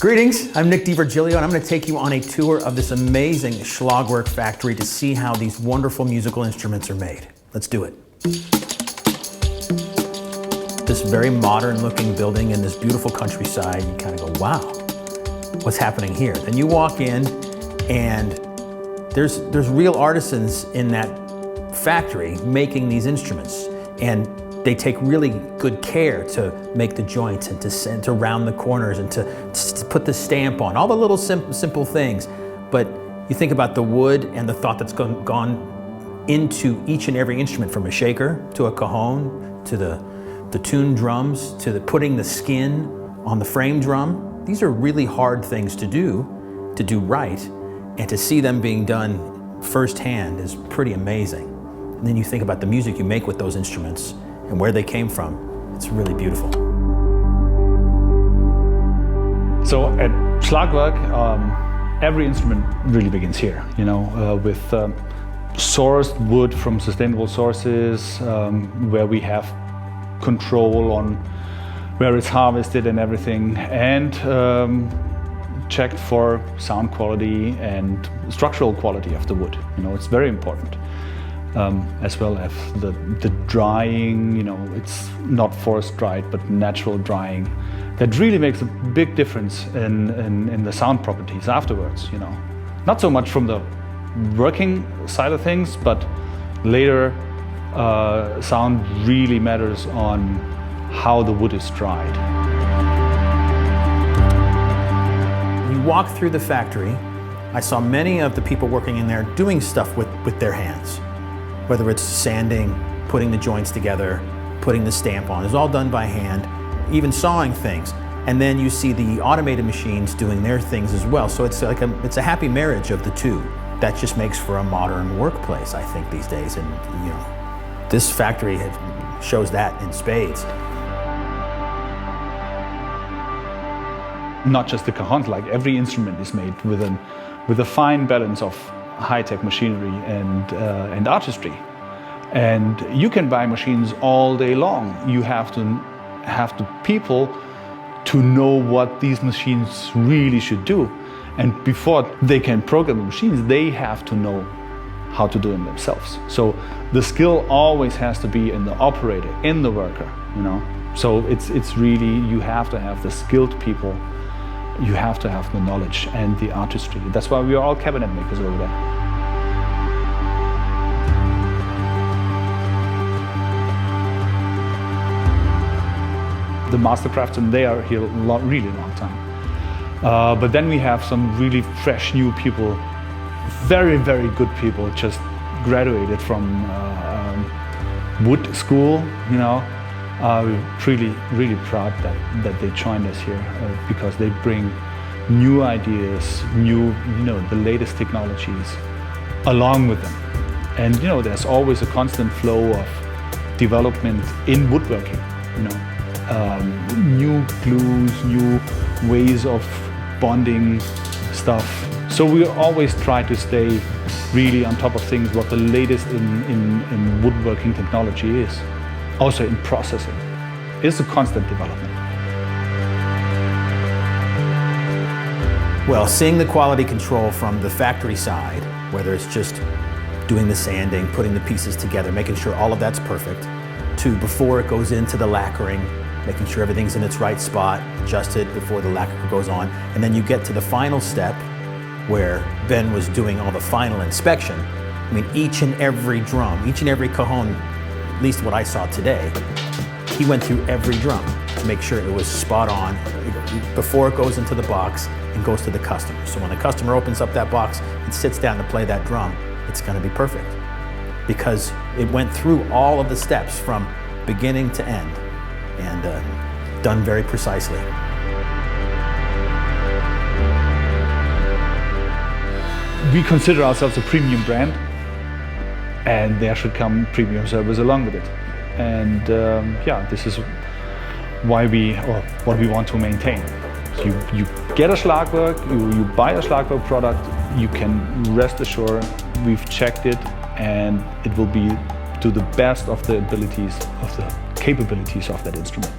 Greetings, I'm Nick DiVirgilio, and I'm going to take you on a tour of this amazing Schlagwerk factory to see how these wonderful musical instruments are made. Let's do it. This very modern looking building in this beautiful countryside, you kind of go, wow, what's happening here? Then you walk in and there's real artisans in that factory making these instruments, and they take really good care to make the joints and to round the corners and to put the stamp on, all the little simple things. But you think about the wood and the thought that's gone into each and every instrument, from a shaker to a cajon to the tuned drums to putting the skin on the frame drum. These are really hard things to do right, and to see them being done firsthand is pretty amazing. And then you think about the music you make with those instruments and where they came from. It's really beautiful. So at Schlagwerk, every instrument really begins here, with sourced wood from sustainable sources, where we have control on where it's harvested and everything, and checked for sound quality and structural quality of the wood. It's very important. As well as the drying, it's not forced dried, but natural drying. That really makes a big difference in the sound properties afterwards, Not so much from the working side of things, but later sound really matters on how the wood is dried. You walk through the factory, I saw many of the people working in there doing stuff with their hands. Whether it's sanding, putting the joints together, putting the stamp on, it's all done by hand, even sawing things. And then you see the automated machines doing their things as well. So it's like it's a happy marriage of the two. That just makes for a modern workplace, I think, these days. And this factory shows that in spades. Not just the cajons, like every instrument is made with a fine balance of high-tech machinery and artistry. And you can buy machines all day long. You have to have the people to know what these machines really should do. And before they can program the machines, they have to know how to do them themselves. So the skill always has to be in the operator, in the worker, So it's really, you have to have the skilled people. You have to have the knowledge and the artistry. That's why we are all cabinet makers over there. The master craftsmen, they are here a really long time. But then we have some really fresh new people, very, very good people, just graduated from wood school, We're really proud that they joined us here because they bring new ideas, the latest technologies along with them. And there's always a constant flow of development in woodworking, new glues, new ways of bonding stuff. So we always try to stay really on top of things, what the latest in woodworking technology is. Also in processing. It's a constant development. Well, seeing the quality control from the factory side, whether it's just doing the sanding, putting the pieces together, making sure all of that's perfect, to before it goes into the lacquering, making sure everything's in its right spot, adjusted before the lacquer goes on, and then you get to the final step where Ben was doing all the final inspection. I mean, each and every drum, each and every cajon, at least what I saw today, he went through every drum to make sure it was spot on before it goes into the box and goes to the customer. So when the customer opens up that box and sits down to play that drum, it's going to be perfect because it went through all of the steps from beginning to end and done very precisely. We consider ourselves a premium brand, and there should come premium service along with it. And this is why what we want to maintain. So you get a Schlagwerk, you buy a Schlagwerk product, you can rest assured we've checked it and it will be to the best of the abilities, of the capabilities of that instrument.